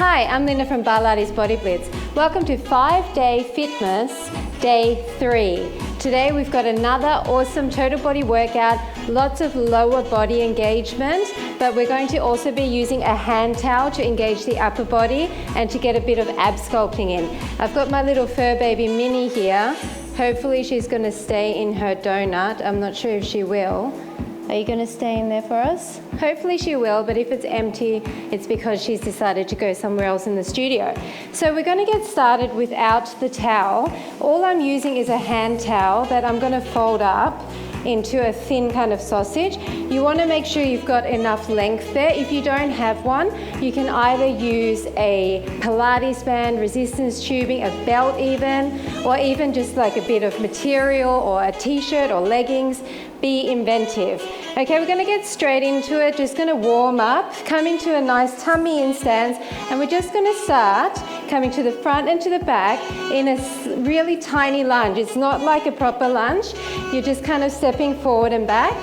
Hi, I'm Linda from Barlates Body Blitz. Welcome to 5-Day FITMAS, Day 3. Today we've got another awesome total body workout, lots of lower body engagement, but we're going to also be using a hand towel to engage the upper body and to get a bit of ab sculpting in. I've got my little fur baby Minnie here. Hopefully she's going to stay in her donut. I'm not sure if she will. Are you going to stay in there for us? Hopefully she will, but if it's empty, it's because she's decided to go somewhere else in the studio. So we're going to get started without the towel. All I'm using is a hand towel that I'm going to fold up into a thin kind of sausage. You want to make sure you've got enough length there. If you don't have one, you can either use a Pilates band, resistance tubing, a belt even, or even just like a bit of material or a t-shirt or leggings. Be inventive. Okay, we're going to get straight into it. Just going to warm up, come into a nice tummy in stance, and we're just going to start coming to the front and to the back in a really tiny lunge. It's not like a proper lunge. You're just kind of stepping forward and back,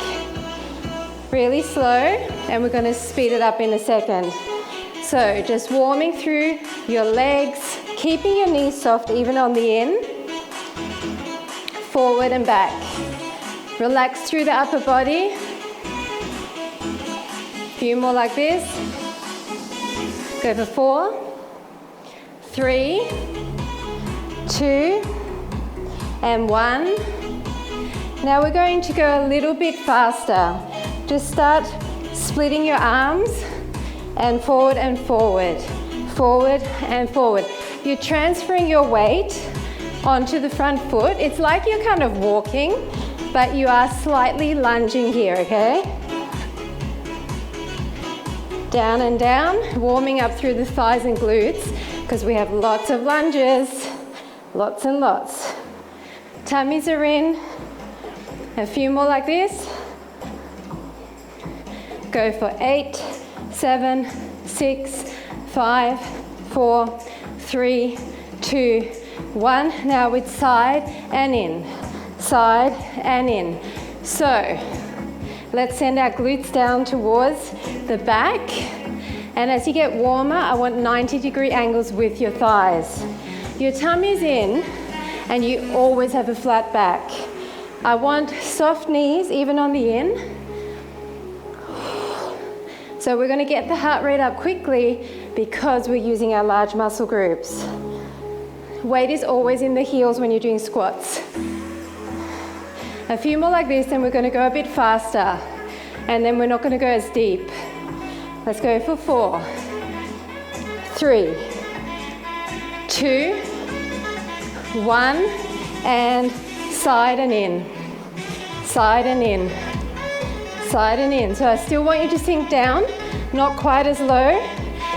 really slow, and we're going to speed it up in a second. So just warming through your legs, keeping your knees soft even on the in, forward and back. Relax through the upper body. A few more like this. Go for 4, 3, 2, and 1. Now we're going to go a little bit faster. Just start splitting your arms and forward and forward, forward and forward. You're transferring your weight onto the front foot. It's like you're kind of walking, but you are slightly lunging here, okay? Down and down, warming up through the thighs and glutes, because we have lots of lunges, lots and lots. Tummies are in. A few more like this. Go for 8, 7, 6, 5, 4, 3, 2, 1. Now with side and in. Side and in. So let's send our glutes down towards the back, and as you get warmer, I want 90-degree angles with your thighs. Your tummy's in and you always have a flat back. I want soft knees even on the in. So we're going to get the heart rate up quickly because we're using our large muscle groups. Weight is always in the heels when you're doing squats. A few more like this, and we're going to go a bit faster, and then we're not going to go as deep. Let's go for 4, 3, 2, 1, and side and in, side and in, side and in. So I still want you to sink down, not quite as low,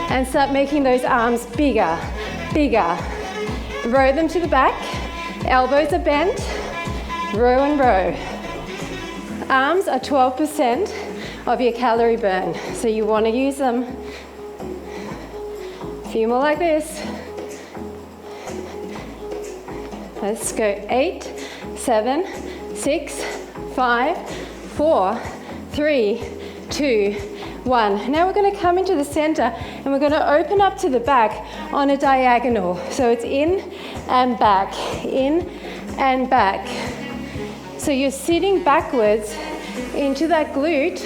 and start making those arms bigger, bigger. Row them to the back, elbows are bent. Row and row. Arms are 12% of your calorie burn, so you want to use them. A few more like this. Let's go 8, 7, 6, 5, 4, 3, 2, 1. Now we're going to come into the center and we're going to open up to the back on a diagonal. So it's in and back, in and back. So you're sitting backwards into that glute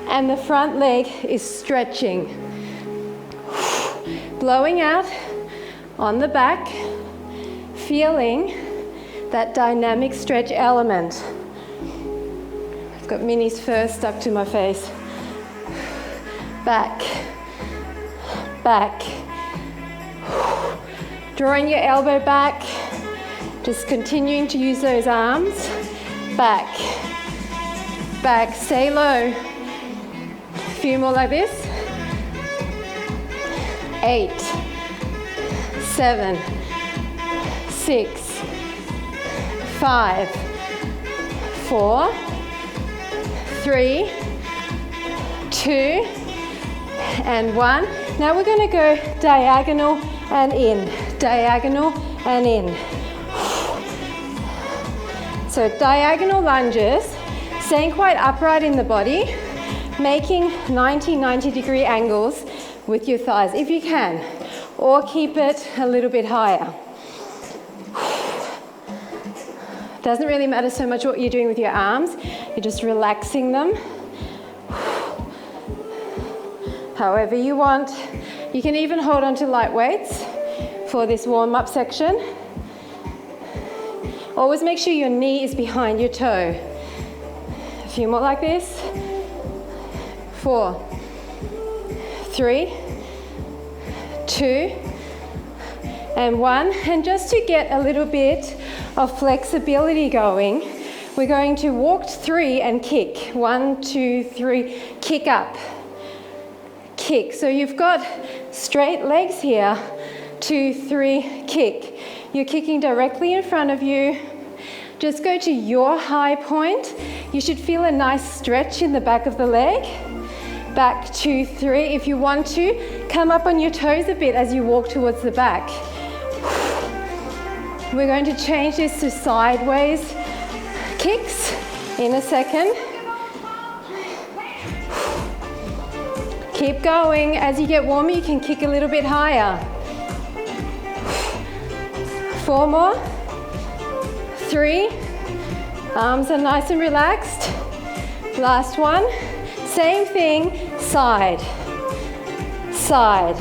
and the front leg is stretching. Blowing out on the back, feeling that dynamic stretch element. I've got Minnie's fur stuck to my face. Back, back. Drawing your elbow back. Just continuing to use those arms. Back, back, stay low. A few more like this. 8, 7, 6, 5, 4, 3, 2, and 1. Now we're going to go diagonal and in, diagonal and in. So diagonal lunges, staying quite upright in the body, making 90-degree angles with your thighs if you can, or keep it a little bit higher. Doesn't really matter so much what you're doing with your arms, you're just relaxing them. However you want. You can even hold on to light weights for this warm-up section. Always make sure your knee is behind your toe. A few more like this. 4, 3, 2, and 1. And just to get a little bit of flexibility going, we're going to walk 3 and kick. 1, 2, 3, kick up. Kick. So you've got straight legs here. 2, 3, kick. You're kicking directly in front of you. Just go to your high point. You should feel a nice stretch in the back of the leg. Back, 2, 3. If you want to, come up on your toes a bit as you walk towards the back. We're going to change this to sideways kicks in a second. Keep going. As you get warmer, you can kick a little bit higher. 4 more. 3. Arms are nice and relaxed. Last one. Same thing, side. Side.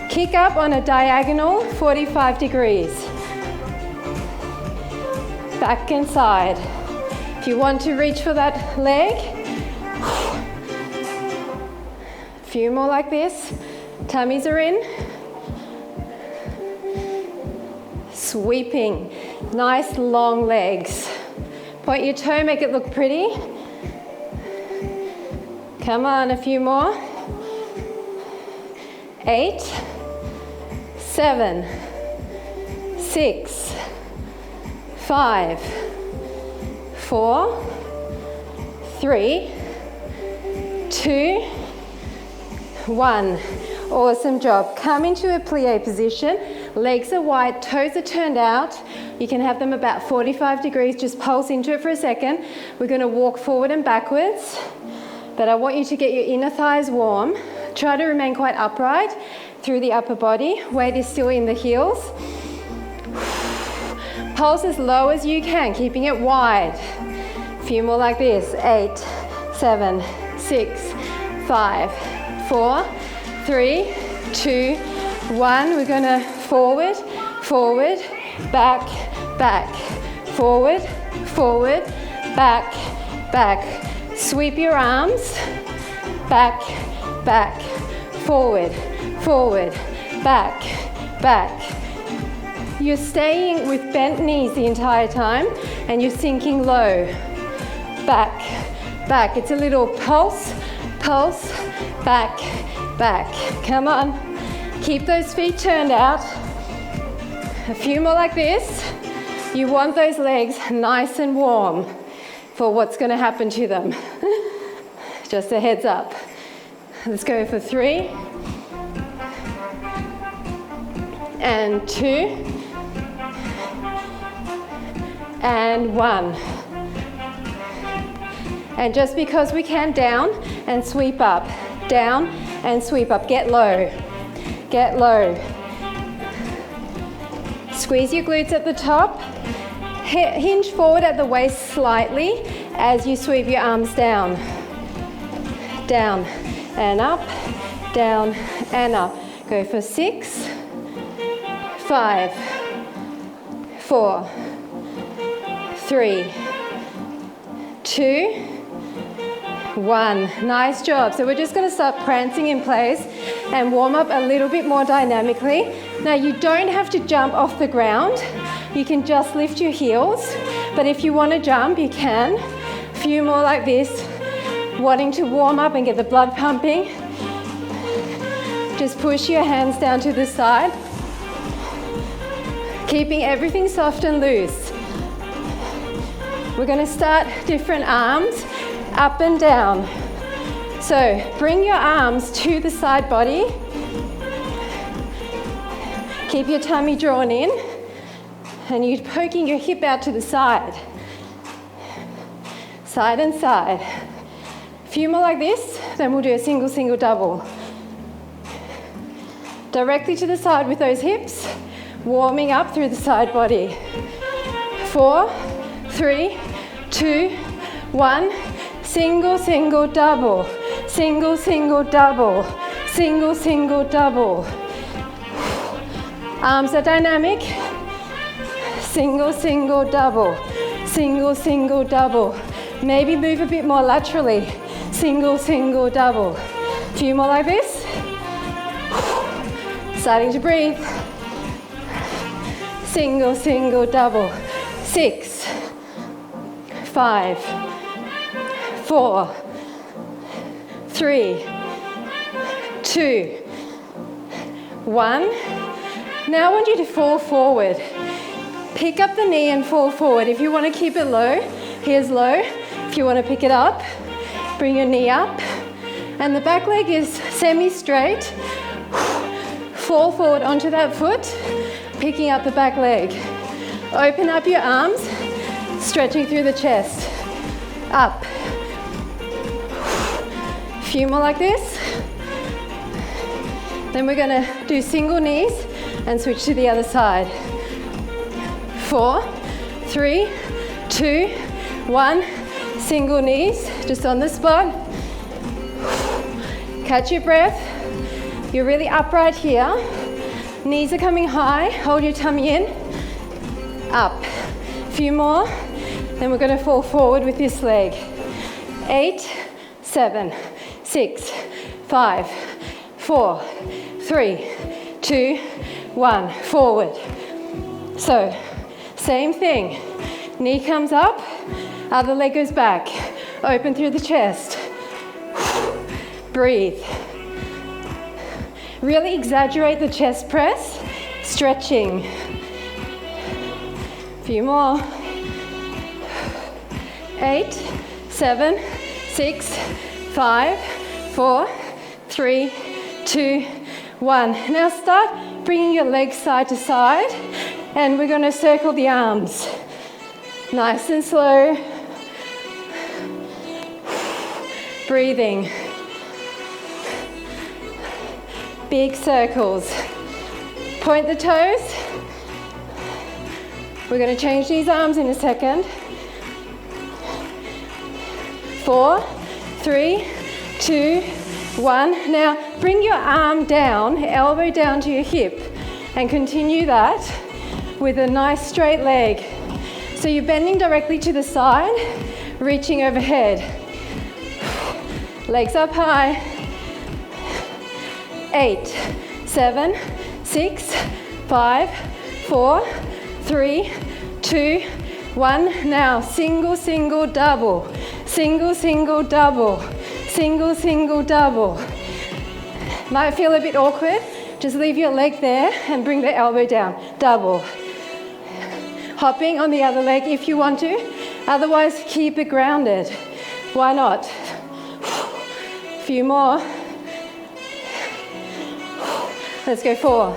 Kick up on a diagonal, 45 degrees. Back and side. If you want to reach for that leg, a few more like this. Tummies are in. Sweeping. Nice long legs. Point your toe, make it look pretty. Come on, a few more. 8, 7, 6, 5, 4, 3, 2, 1. Awesome job. Come into a plie position. Legs are wide, toes are turned out. You can have them about 45 degrees. Just pulse into it for a second. We're going to walk forward and backwards. But I want you to get your inner thighs warm. Try to remain quite upright through the upper body. Weight is still in the heels. Pulse as low as you can, keeping it wide. A few more like this. 8, 7, 6, 5, 4, 3, 2, 1. We're going to forward, forward, back, back. Forward, forward, back, back. Sweep your arms, back, back, forward, forward, back, back. You're staying with bent knees the entire time and you're sinking low. Back, back. It's a little pulse, pulse, back, back. Come on. Keep those feet turned out. A few more like this. You want those legs nice and warm for what's going to happen to them. Just a heads up. Let's go for 3 and 2 and 1. And just because we can, down and sweep up, down and sweep up. Get low, get low. Squeeze your glutes at the top. Hinge forward at the waist slightly as you sweep your arms down. Down and up, down and up. Go for 6, 5, 4, 3, 2, 1. Nice job. So we're just going to start prancing in place and warm up a little bit more dynamically. Now you don't have to jump off the ground. You can just lift your heels. But if you want to jump, you can. A few more like this. Wanting to warm up and get the blood pumping. Just push your hands down to the side. Keeping everything soft and loose. We're going to start different arms, up and down. So bring your arms to the side body. Keep your tummy drawn in. And you're poking your hip out to the side. Side and side. A few more like this, then we'll do a single, single, double. Directly to the side with those hips, warming up through the side body. 4, 3, 2, 1. Single, single, double. Single, single, double. Single, single, double. Arms are dynamic. Single, single, double. Single, single, double. Maybe move a bit more laterally. Single, single, double. A few more like this. Starting to breathe. Single, single, double. 6, 5, 4, 3, 2, 1. Now I want you to fall forward. Pick up the knee and fall forward. If you want to keep it low, here's low. If you want to pick it up, bring your knee up. And the back leg is semi-straight. Fall forward onto that foot, picking up the back leg. Open up your arms, stretching through the chest. Up. A few more like this. Then we're going to do single knees and switch to the other side. 4, 3, 2, 1. Single knees, just on the spot. Catch your breath. You're really upright here. Knees are coming high. Hold your tummy in. Up. A few more. Then we're going to fall forward with this leg. 8, 7, 6, 5, 4, 3, 2, 1. Forward. So, same thing. Knee comes up, other leg goes back. Open through the chest. Breathe. Really exaggerate the chest press. Stretching. A few more. 8, 7, 6, 5, 4, 3, 2, 1. Now start bringing your legs side to side, and we're going to circle the arms. Nice and slow. Breathing. Big circles. Point the toes. We're going to change these arms in a second. 4, 3, 2, 1. Now bring your arm down, elbow down to your hip, and continue that with a nice straight leg. So you're bending directly to the side, reaching overhead. Legs up high. 8, 7, 6, 5, 4, 3, 2, 1. Now single, single, double. Single, single, double. Single, single, double. Might feel a bit awkward. Just leave your leg there and bring the elbow down. Double. Hopping on the other leg if you want to. Otherwise, keep it grounded. Why not? A few more. Let's go 4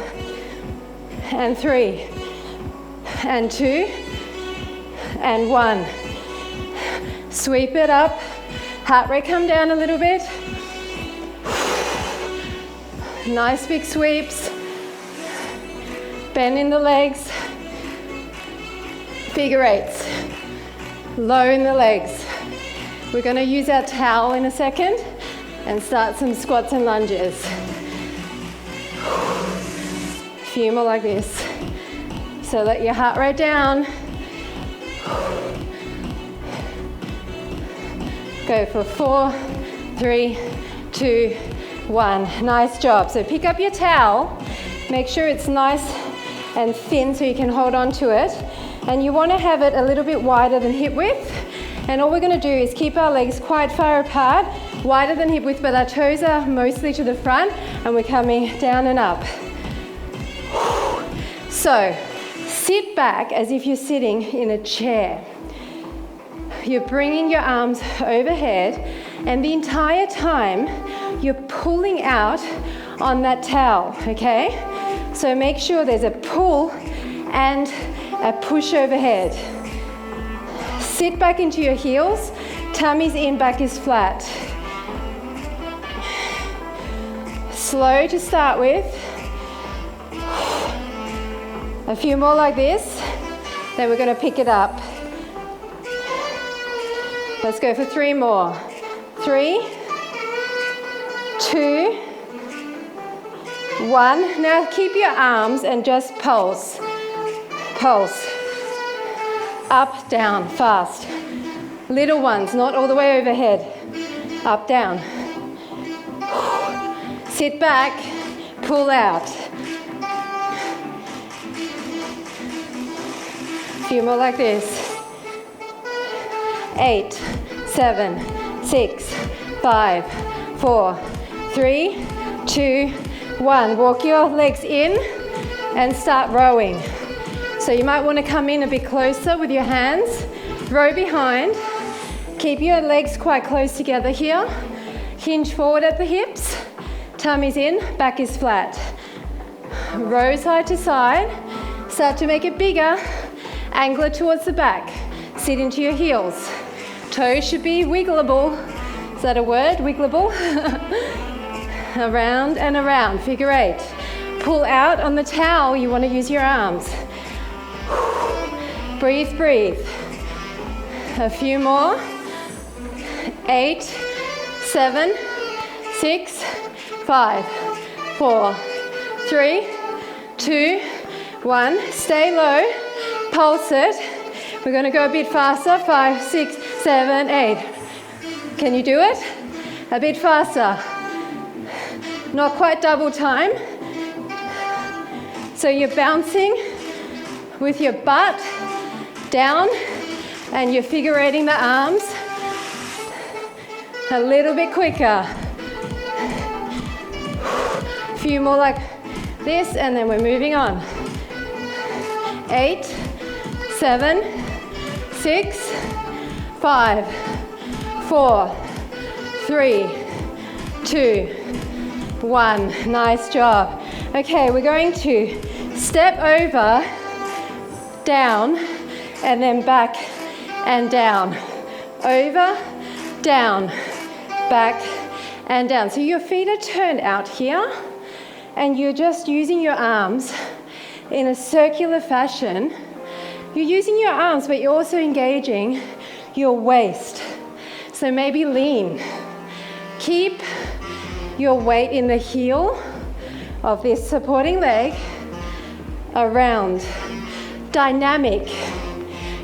and 3 and 2 and 1. Sweep it up. Heart rate come down a little bit. Nice big sweeps. Bend in the legs. Figure eights. Low in the legs. We're going to use our towel in a second and start some squats and lunges. A few more like this. So let your heart rate down. Go for 4, 3, 2, 1. Nice job. So pick up your towel. Make sure it's nice and thin so you can hold on to it. And you want to have it a little bit wider than hip width. And all we're going to do is keep our legs quite far apart, wider than hip width, but our toes are mostly to the front, and we're coming down and up. So sit back as if you're sitting in a chair. You're bringing your arms overhead, and the entire time you're pulling out on that towel, okay? So make sure there's a pull and a push overhead. Sit back into your heels, tummy's in, back is flat. Slow to start with. A few more like this, then we're going to pick it up. Let's go for 3 more. 3, 2, 1. Now keep your arms and just pulse. Pulse. Up, down, fast. Little ones, not all the way overhead. Up, down. Sit back, pull out. A few more like this. 8, 7, 6, 5, 4, 3, 2, 1. Walk your legs in and start rowing. So you might want to come in a bit closer with your hands. Row behind. Keep your legs quite close together here. Hinge forward at the hips. Tummy's in, back is flat. Row side to side. Start to make it bigger. Angle it towards the back. Sit into your heels. Toes should be wiggleable. Is that a word? Wiggleable? Around and around. Figure 8. Pull out on the towel. You want to use your arms. Breathe, breathe. A few more. 8, 7, 6, 5, 4, 3, 2, 1. Stay low. Pulse it. We're going to go a bit faster. 5, 6, 7, 8. Can you do it? A bit faster. Not quite double time. So you're bouncing with your butt down and you're figurating the arms a little bit quicker. A few more like this and then we're moving on. 8, 7, 6, 5, 4, 3, 2, 1. Nice job. Okay, we're going to step over, down, and then back and down. Over, down, back and down. So your feet are turned out here and you're just using your arms in a circular fashion. You're using your arms, but you're also engaging your waist. So maybe lean. Keep your weight in the heel of this supporting leg around. Dynamic.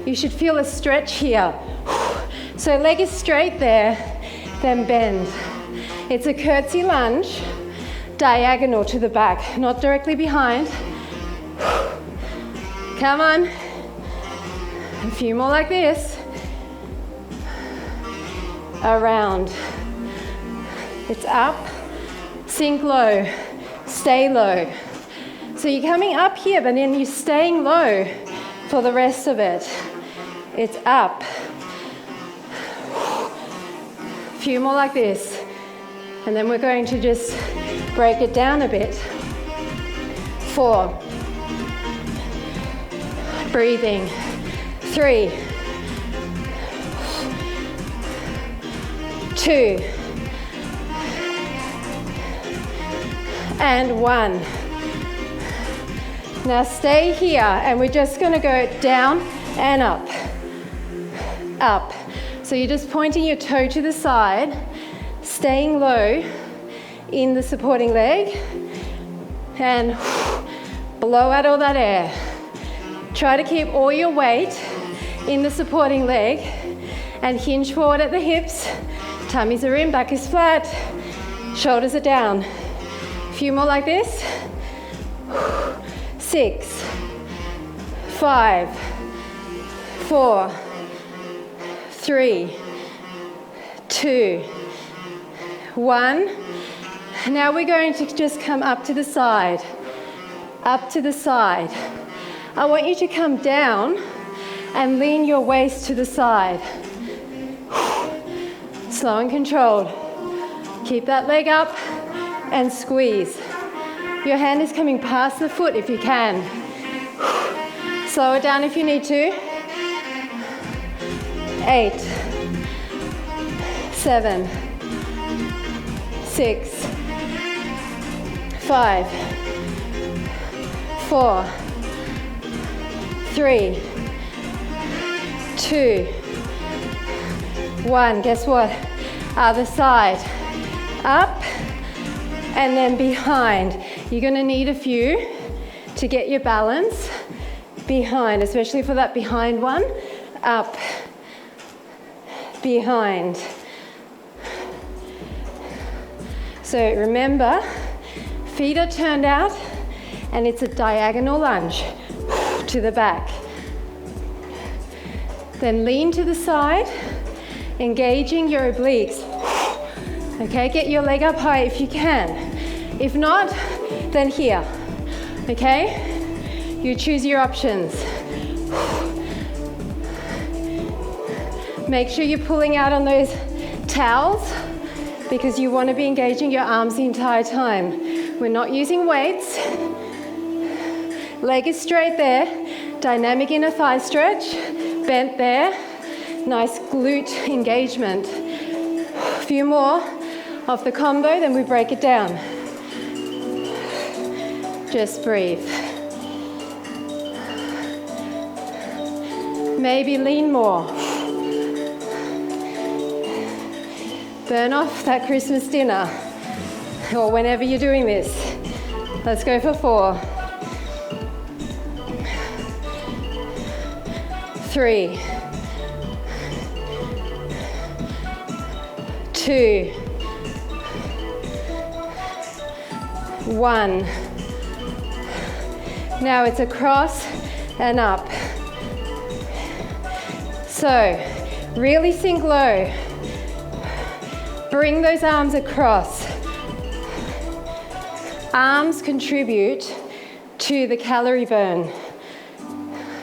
You should feel a stretch here. So leg is straight there, then bend. It's a curtsy lunge, diagonal to the back, not directly behind. Come on. A few more like this. Around. It's up, sink low, stay low. So you're coming up here, but then you're staying low for the rest of it. It's up. A few more like this. And then we're going to just break it down a bit. 4. Breathing. 3. 2. And 1. Now stay here and we're just going to go down and up. Up. So you're just pointing your toe to the side, staying low in the supporting leg and blow out all that air. Try to keep all your weight in the supporting leg and hinge forward at the hips. Tummies are in, back is flat, shoulders are down. A few more like this. 6, 5, 4, 3, 2, 1. Now we're going to just come up to the side. Up to the side. I want you to come down and lean your waist to the side. Slow and controlled. Keep that leg up and squeeze. Your hand is coming past the foot if you can. Slow it down if you need to. 8, 7, 6, 5, 4, 3, 2, 1. Guess what? Other side. Up and then behind. You're going to need a few to get your balance. Behind, especially for that behind one. Up, behind. So remember, feet are turned out and it's a diagonal lunge to the back. Then lean to the side, engaging your obliques. Okay, get your leg up high if you can. If not, then here. Okay, you choose your options. Make sure you're pulling out on those towels because you want to be engaging your arms the entire time. We're not using weights. Leg is straight there. Dynamic inner thigh stretch. Bent there. Nice glute engagement. A few more of the combo, then we break it down. Just breathe. Maybe lean more. Burn off that Christmas dinner or whenever you're doing this. Let's go for 4, 3, 2, 1. Now it's across and up. So really sink low. Bring those arms across. Arms contribute to the calorie burn.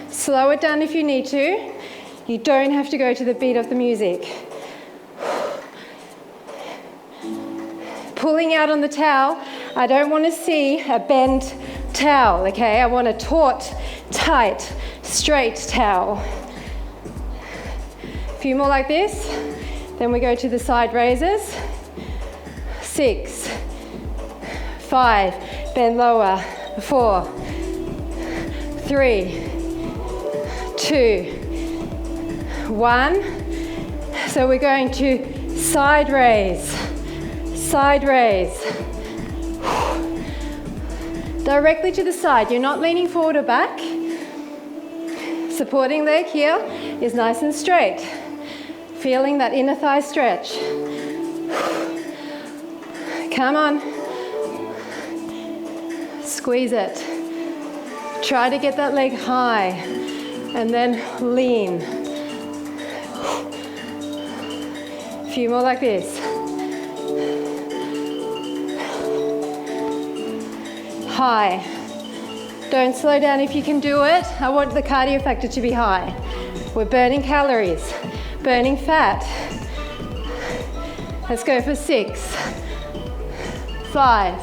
Slow it down if you need to. You don't have to go to the beat of the music. Pulling out on the towel, I don't want to see a bent towel, okay? I want a taut, tight, straight towel. A few more like this. Then we go to the side raises. 6, 5, bend lower. 4, 3, 2, 1. So we're going to side raise, side raise. Directly to the side. You're not leaning forward or back. Supporting leg here is nice and straight. Feeling that inner thigh stretch. Come on. Squeeze it. Try to get that leg high and then lean. A few more like this. High. Don't slow down if you can do it. I want the cardio factor to be high. We're burning calories. Burning fat. Let's go for 6, 5,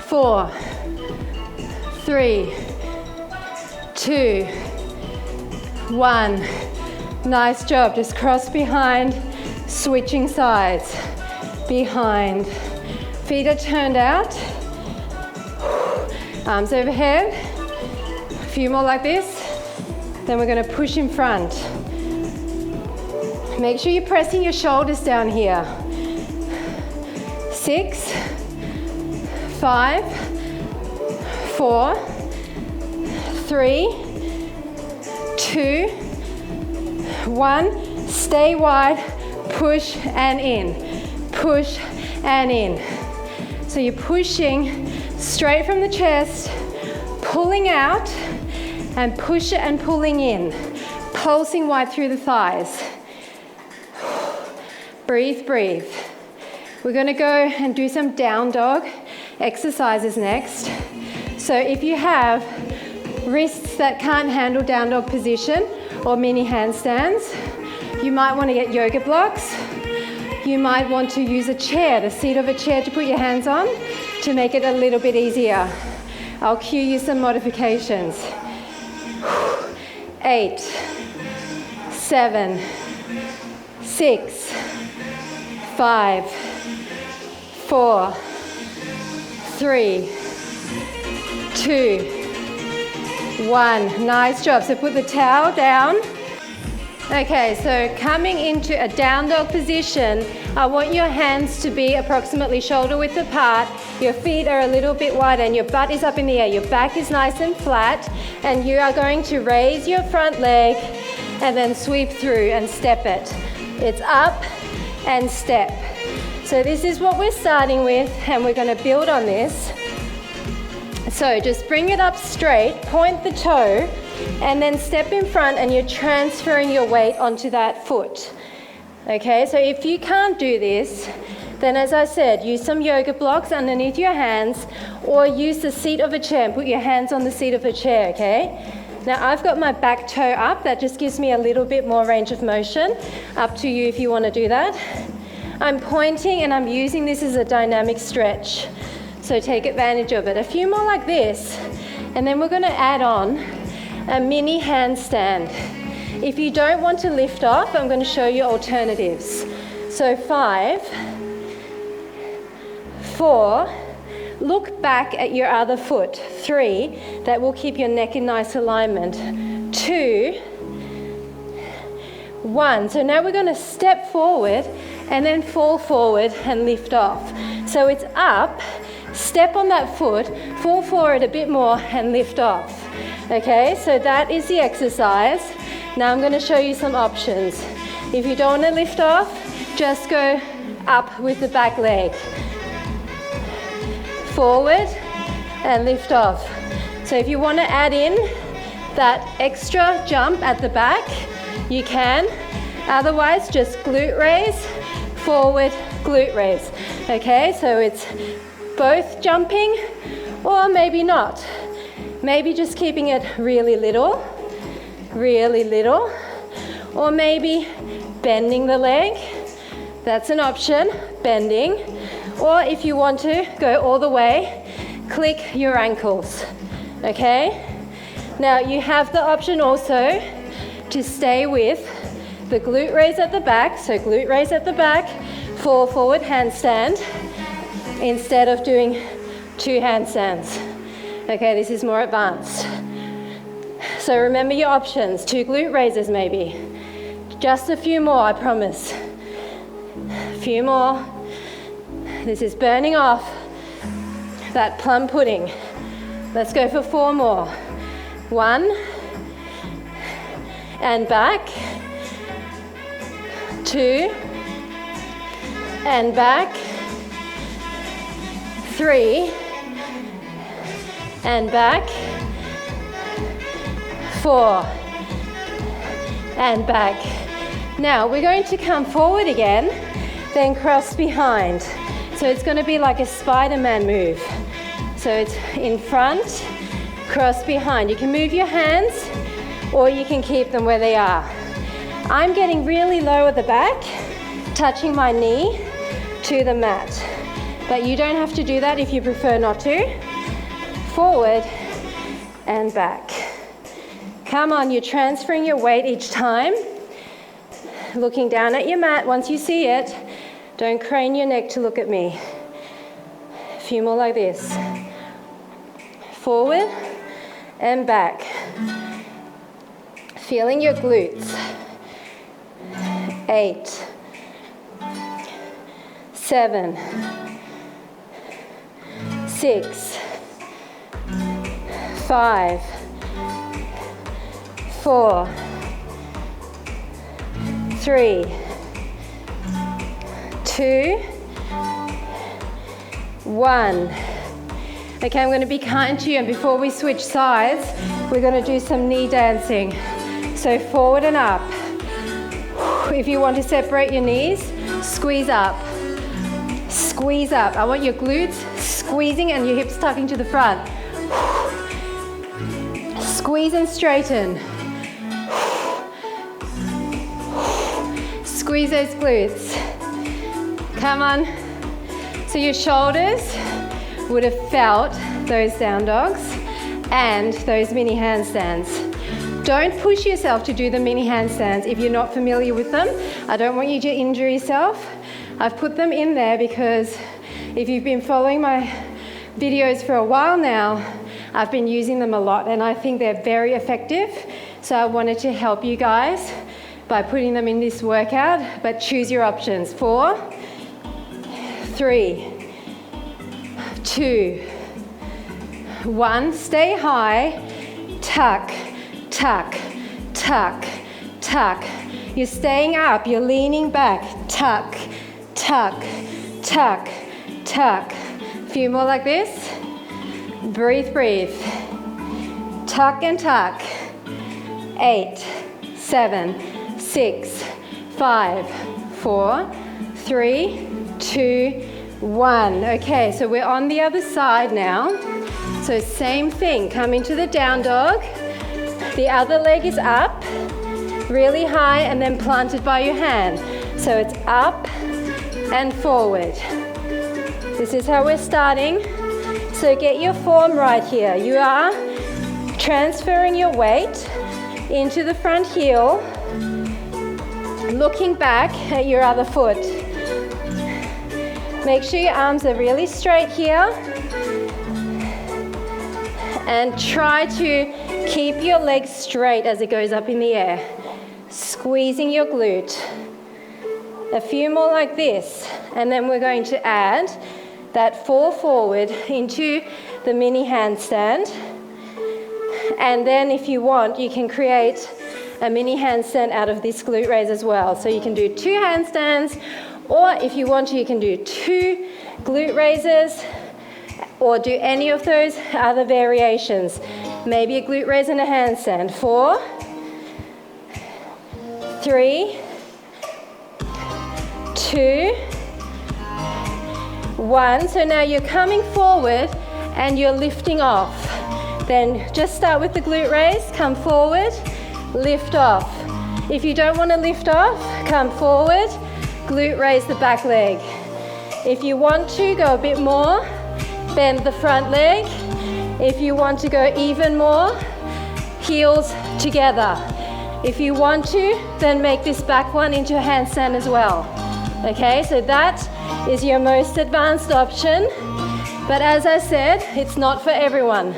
4, 3, 2, 1. Nice job. Just cross behind, switching sides. Behind. Feet are turned out. Arms overhead. A few more like this. Then we're going to push in front. Make sure you're pressing your shoulders down here. 6, 5, 4, 3, 2, 1. Stay wide, push and in, push and in. So you're pushing straight from the chest, pulling out and push it and pulling in, pulsing wide through the thighs. Breathe, breathe. We're going to go and do some down dog exercises next. So if you have wrists that can't handle down dog position or mini handstands, you might want to get yoga blocks. You might want to use a chair, the seat of a chair to put your hands on to make it a little bit easier. I'll cue you some modifications. 8, 7, 6, 5, 4, 3, 2, 1. Nice job. So put the towel down. Okay, so coming into a down dog position, I want your hands to be approximately shoulder width apart. Your feet are a little bit wide and your butt is up in the air. Your back is nice and flat, and you are going to raise your front leg and then sweep through and step it. It's up and step. So this is what we're starting with, and we're going to build on this. So just bring it up straight, point the toe, and then step in front, and you're transferring your weight onto that foot. Okay, so if you can't do this, then as I said, use some yoga blocks underneath your hands, or use the seat of a chair and put your hands on the seat of a chair, okay? Now I've got my back toe up, that just gives me a little bit more range of motion. Up to you if you want to do that. I'm pointing and I'm using this as a dynamic stretch. So take advantage of it. A few more like this, and then we're going to add on a mini handstand. If you don't want to lift off, I'm going to show you alternatives. So 5, 4, look back at your other foot. 3, that will keep your neck in nice alignment. 2, 1. So now we're going to step forward and then fall forward and lift off. So it's up, step on that foot, fall forward a bit more and lift off. Okay, so that is the exercise. Now I'm going to show you some options. If you don't want to lift off, just go up with the back leg. Forward and lift off. So if you want to add in that extra jump at the back, you can. Otherwise, just glute raise, forward, glute raise. Okay, so it's both jumping or maybe not. Maybe just keeping it really little, or maybe bending the leg. That's an option, bending. Or if you want to go all the way, click your ankles, okay? Now you have the option also to stay with the glute raise at the back. So glute raise at the back, fall forward handstand, instead of doing 2 handstands. Okay, this is more advanced. So remember your options, 2 glute raises maybe. Just a few more, I promise. A few more. This is burning off that plum pudding. Let's go for 4 more. 1, and back. 2, and back. 3, and back. 4, and back. Now we're going to come forward again, then cross behind. So it's going to be like a Spider-Man move. So it's in front, cross behind. You can move your hands, or you can keep them where they are. I'm getting really low at the back, touching my knee to the mat. But you don't have to do that if you prefer not to. Forward and back. Come on, you're transferring your weight each time. Looking down at your mat once you see it. Don't crane your neck to look at me. A few more like this. Forward and back. Feeling your glutes. 8, 7, 6, 5, 4, 3, 2, 1. Okay, I'm going to be kind to you, and before we switch sides, we're going to do some knee dancing. So forward and up. If you want to separate your knees, squeeze up. Squeeze up. I want your glutes squeezing and your hips tucking to the front. Squeeze and straighten. Squeeze those glutes. Come on. So your shoulders would have felt those down dogs and those mini handstands. Don't push yourself to do the mini handstands if you're not familiar with them. I don't want you to injure yourself. I've put them in there because if you've been following my videos for a while now, I've been using them a lot and I think they're very effective. So I wanted to help you guys by putting them in this workout, but choose your options. 4, 3, 2, 1. Stay high. Tuck, tuck, tuck, tuck. You're staying up, you're leaning back. Tuck, tuck, tuck, tuck. A few more like this. Breathe, breathe. Tuck and tuck. 8, 7, 6, 5, 4, 3, 2, 1. Okay, so we're on the other side now. So same thing, come into the down dog. The other leg is up, really high, and then planted by your hand. So it's up and forward. This is how we're starting. So get your form right here. You are transferring your weight into the front heel, looking back at your other foot. Make sure your arms are really straight here. And try to keep your legs straight as it goes up in the air. Squeezing your glute. A few more like this. And then we're going to add that fall forward into the mini handstand. And then if you want, you can create a mini handstand out of this glute raise as well. So you can do 2 handstands, or if you want to, you can do 2 glute raises, or do any of those other variations. Maybe a glute raise and a handstand. 4, 3, 2, 1. So now you're coming forward and you're lifting off. Then just start with the glute raise, come forward, lift off. If you don't want to lift off, come forward, glute raise the back leg. If you want to go a bit more, bend the front leg. If you want to go even more, heels together. If you want to, then make this back one into a handstand as well. Okay, so that is your most advanced option. But as I said, it's not for everyone.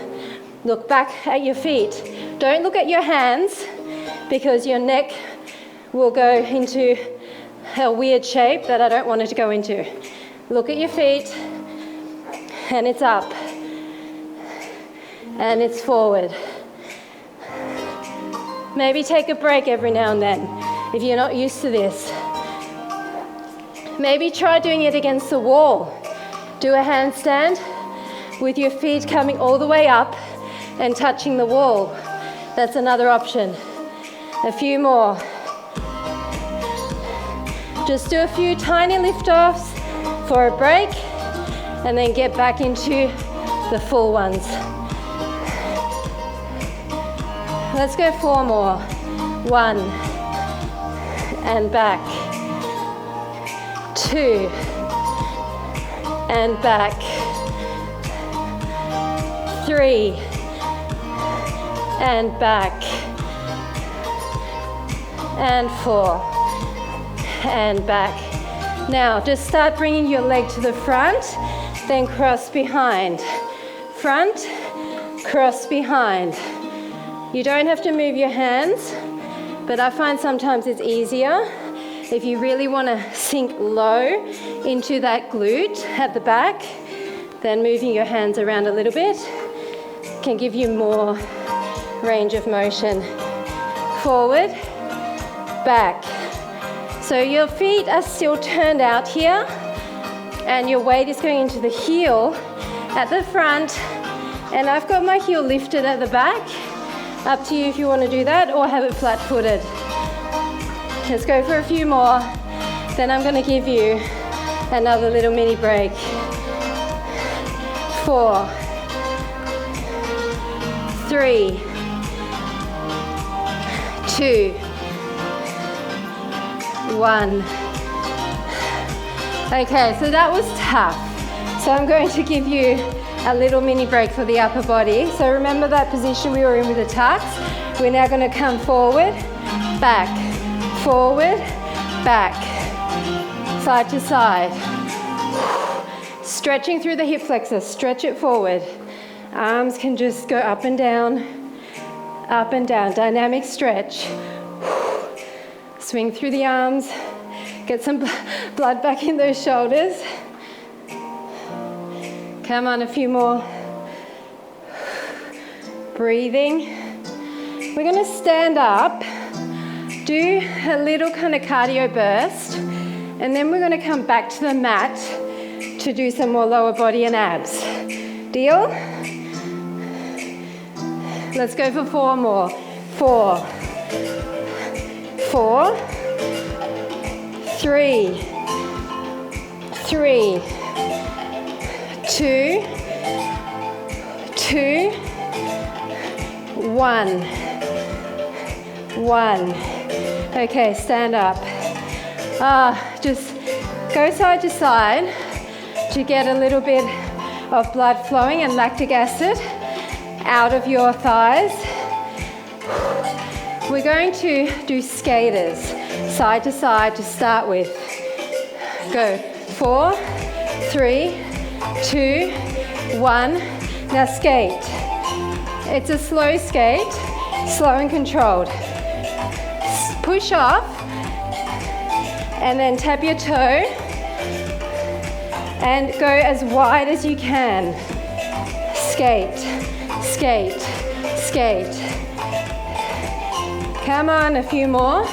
Look back at your feet. Don't look at your hands because your neck will go into a weird shape that I don't want it to go into. Look at your feet. And it's up, and it's forward. Maybe take a break every now and then if you're not used to this. Maybe try doing it against the wall. Do a handstand with your feet coming all the way up and touching the wall. That's another option. A few more. Just do a few tiny lift-offs for a break, and then get back into the full ones. Let's go 4 more. 1, and back. 2, and back. 3, and back. And 4, and back. Now, just start bringing your leg to the front, then cross behind. Front, cross behind. You don't have to move your hands, but I find sometimes it's easier if you really want to sink low into that glute at the back, then moving your hands around a little bit can give you more range of motion. Forward, back. So your feet are still turned out here, and your weight is going into the heel at the front, and I've got my heel lifted at the back. Up to you if you want to do that or have it flat-footed. Let's go for a few more, then I'm going to give you another little mini break. 4, 3, 2, 1. Okay, so that was tough. So I'm going to give you a little mini break for the upper body. So remember that position we were in with the tucks. We're now going to come forward, back, forward, back, side to side. Stretching through the hip flexor, stretch it forward. Arms can just go up and down, dynamic stretch. Swing through the arms, get some blood back in those shoulders. Come on, a few more. Breathing. We're gonna stand up, do a little kind of cardio burst, and then we're gonna come back to the mat to do some more lower body and abs. Deal? Let's go for 4 more. 4, 4, 3, 3, 2, 2, 1, 1. Okay, stand up. Just go side to side to get a little bit of blood flowing and lactic acid out of your thighs. We're going to do skaters, side to side to start with. Go, 4, 3, 2, 1. Now skate. It's a slow skate, slow and controlled. Push off, and then tap your toe, and go as wide as you can. Skate, skate, skate. Come on, a few more.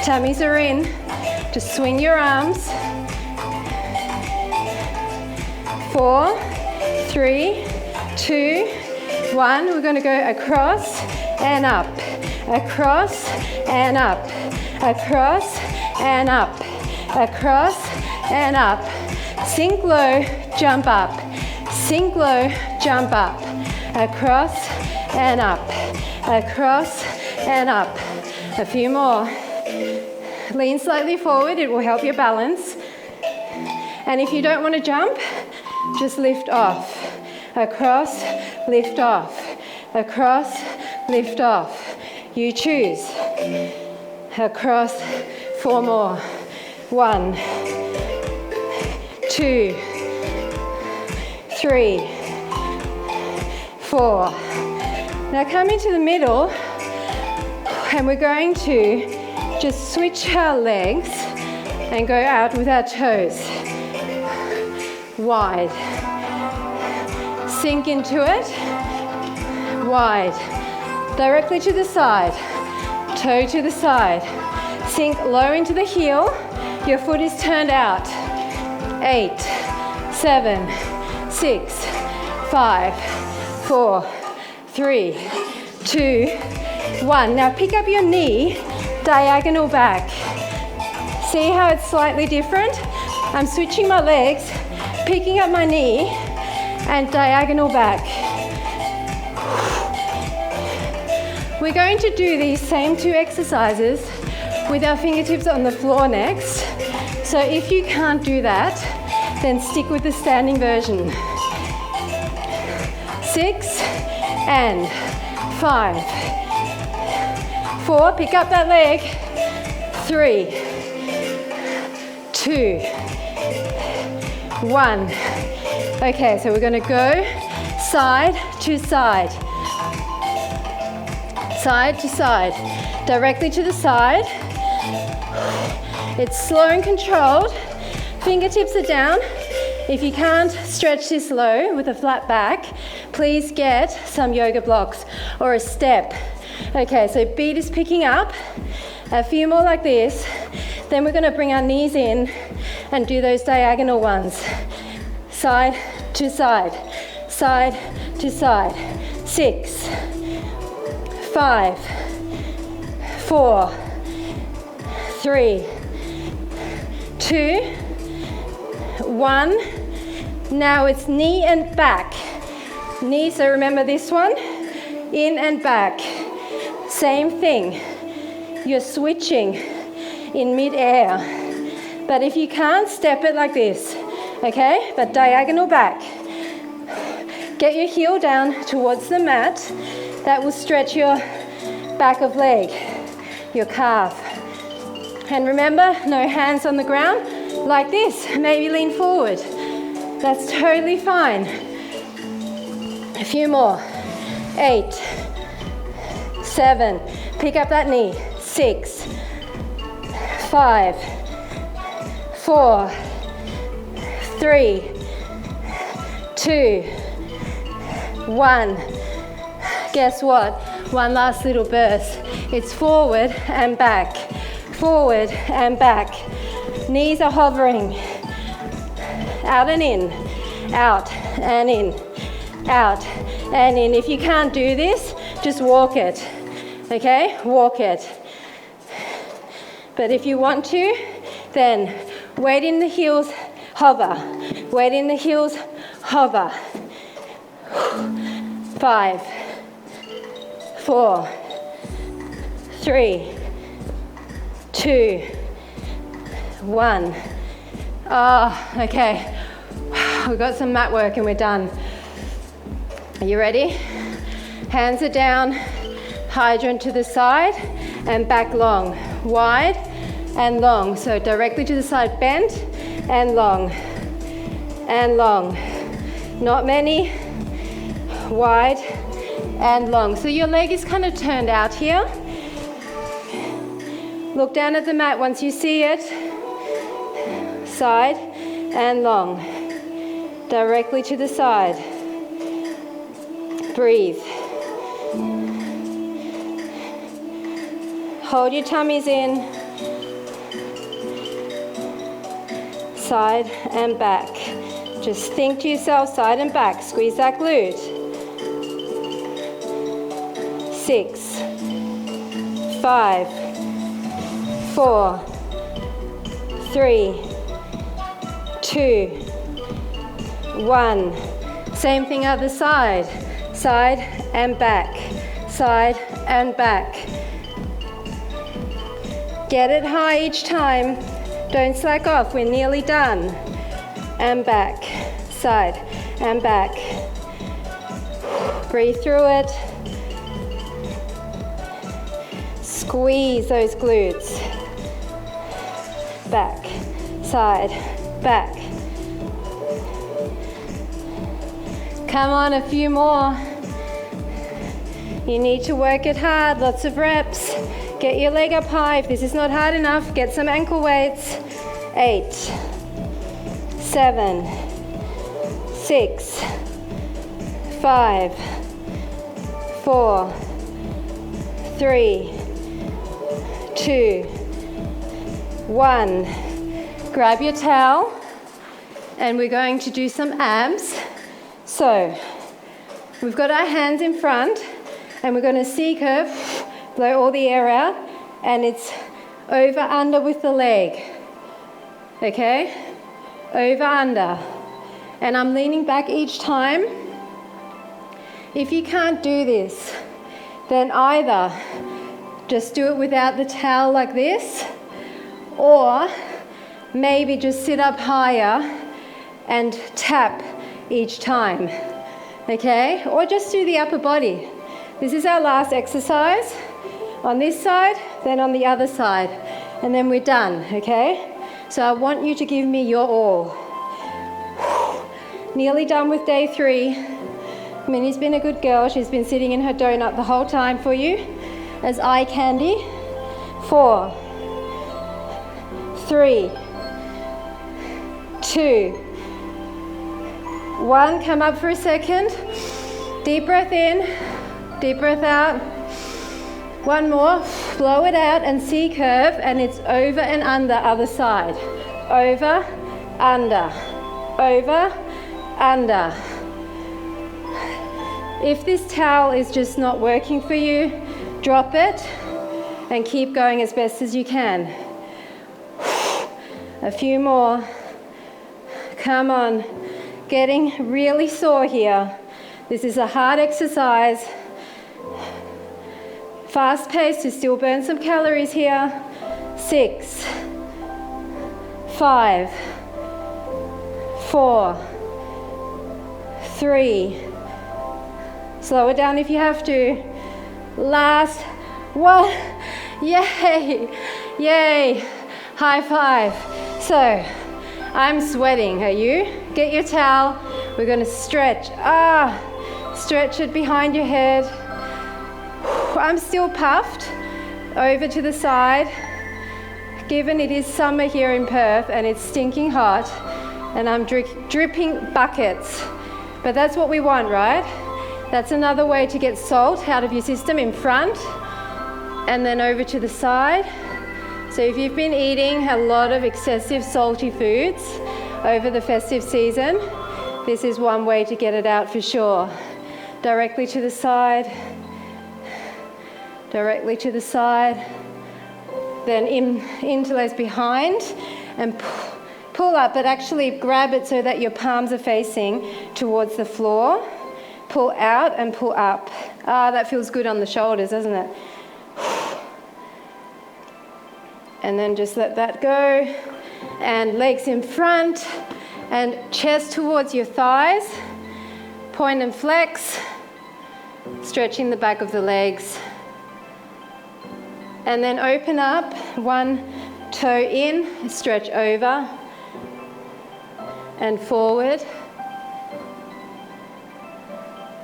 Tummies are in. Just swing your arms. 4, 3, 2, 1. We're going to go across and up, across and up, across and up, across and up. Sink low, jump up. Sink low, jump up. Across and up, across and up. A few more. Lean slightly forward, it will help your balance. And if you don't want to jump, just lift off. Across, lift off. Across, lift off. You choose. Across, 4 more. 1, 2, 3, 4. Now come into the middle, and we're going to just switch our legs and go out with our toes. Wide. Sink into it. Wide. Directly to the side. Toe to the side. Sink low into the heel. Your foot is turned out. 8, 7, 6, 5, 4, 3, 2, 1. Now pick up your knee, diagonal back. See how it's slightly different? I'm switching my legs, picking up my knee, and diagonal back. We're going to do these same 2 exercises with our fingertips on the floor next. So if you can't do that, then stick with the standing version. 6 and 5. 4, pick up that leg. 3, 2, 1. Okay, so we're going to go side to side. Side to side. Directly to the side. It's slow and controlled. Fingertips are down. If you can't stretch this low with a flat back, please get some yoga blocks or a step. Okay, so beat is picking up. A few more like this. Then we're going to bring our knees in and do those diagonal ones. Side to side. Side to side. 6, 5, 4, 3, 2, 1. Now it's knee and back. Knee, so remember this one. In and back. Same thing. You're switching in mid-air. But if you can't, step it like this. Okay? But diagonal back. Get your heel down towards the mat. That will stretch your back of leg, your calf. And remember, no hands on the ground. Like this. Maybe lean forward. That's totally fine. A few more. 8, 7, pick up that knee. 6, 5, 4, 3, 2, 1. Guess what? One last little burst. It's forward and back, forward and back. Knees are hovering. Out and in, out and in, out and in. If you can't do this, just walk it, okay? Walk it. But if you want to, then weight in the heels, hover. Weight in the heels, hover. 5, 4, 3, 2, 1. Okay. We've got some mat work and we're done. Are you ready? Hands are down, hydrant to the side and back long. Wide and long. So directly to the side, bent and long. And long. Not many. Wide and long. So your leg is kind of turned out here. Look down at the mat once you see it. Side and long. Directly to the side. Breathe. Hold your tummies in. Side and back. Just think to yourself, side and back. Squeeze that glute. 6, 5, 4, 3, 2, 1. Same thing other side. Side and back. Side and back. Get it high each time. Don't slack off. We're nearly done. And back. Side and back. Breathe through it. Squeeze those glutes. Back. Side. Back. Come on, a few more. You need to work it hard, lots of reps. Get your leg up high. If this is not hard enough, get some ankle weights. 8, 7, 6, 5, 4, 3, 2, 1. Grab your towel and we're going to do some abs. So we've got our hands in front and we're going to C-curve, blow all the air out, and it's over under with the leg. Okay? Over under. And I'm leaning back each time. If you can't do this, then either just do it without the towel like this, or maybe just sit up higher and tap each time. Okay? Or just do the upper body. This is our last exercise. On this side, then on the other side. And then we're done, okay? So I want you to give me your all. Nearly done with day 3. Minnie's been a good girl. She's been sitting in her donut the whole time for you as eye candy. 4, 3, 2, 1. Come up for a second. Deep breath in, deep breath out. One more. Blow it out and C-curve, and it's over and under other side. Over, under, over, under. If this towel is just not working for you, drop it and keep going as best as you can. A few more. Come on. Getting really sore here. This is a hard exercise. Fast pace to still burn some calories here. 6, 5, 4, 3. Slow it down if you have to. Last 1. Yay! Yay! High five. So, I'm sweating. Are you? Get your towel. We're going to stretch. Stretch it behind your head. I'm still puffed. Over to the side. Given it is summer here in Perth and it's stinking hot, and I'm dripping buckets. But that's what we want, right? That's another way to get salt out of your system, in front and then over to the side. So if you've been eating a lot of excessive salty foods over the festive season, this is one way to get it out for sure. Directly to the side, directly to the side, then interlace behind and pull up, but actually grab it so that your palms are facing towards the floor. Pull out and pull up. Ah, that feels good on the shoulders, doesn't it? And then just let that go. And legs in front and chest towards your thighs. Point and flex. Stretching the back of the legs. And then open up, one toe in, stretch over and forward.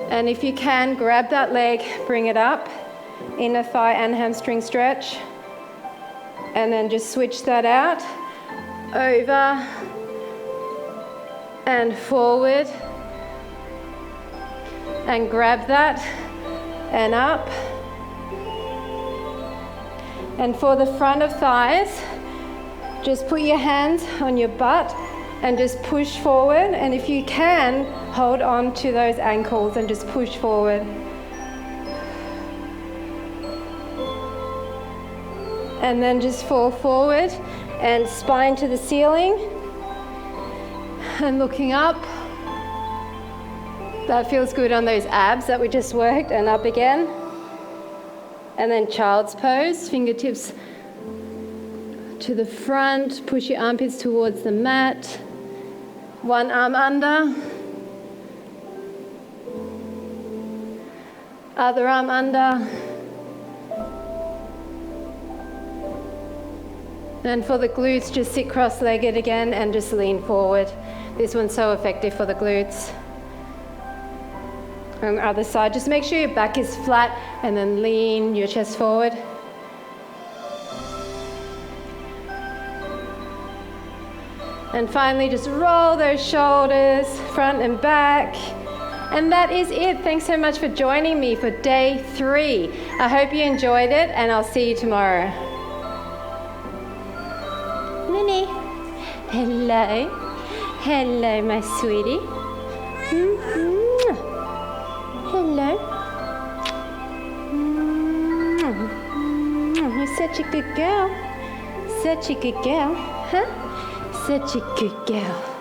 And if you can, grab that leg, bring it up, inner thigh and hamstring stretch. And then just switch that out, over and forward. And grab that and up. And for the front of thighs, just put your hands on your butt and just push forward. And if you can, hold on to those ankles and just push forward. And then just fall forward and spine to the ceiling. And looking up. That feels good on those abs that we just worked, and up again. And then child's pose, fingertips to the front, push your armpits towards the mat. One arm under. Other arm under. And for the glutes, just sit cross-legged again and just lean forward. This one's so effective for the glutes. On the other side, just make sure your back is flat and then lean your chest forward. And finally, just roll those shoulders, front and back. And that is it. Thanks so much for joining me for day 3. I hope you enjoyed it, and I'll see you tomorrow. Minnie. Hello. Hello, my sweetie. Hello. You're such a good girl. Such a good girl, huh? Such a good girl.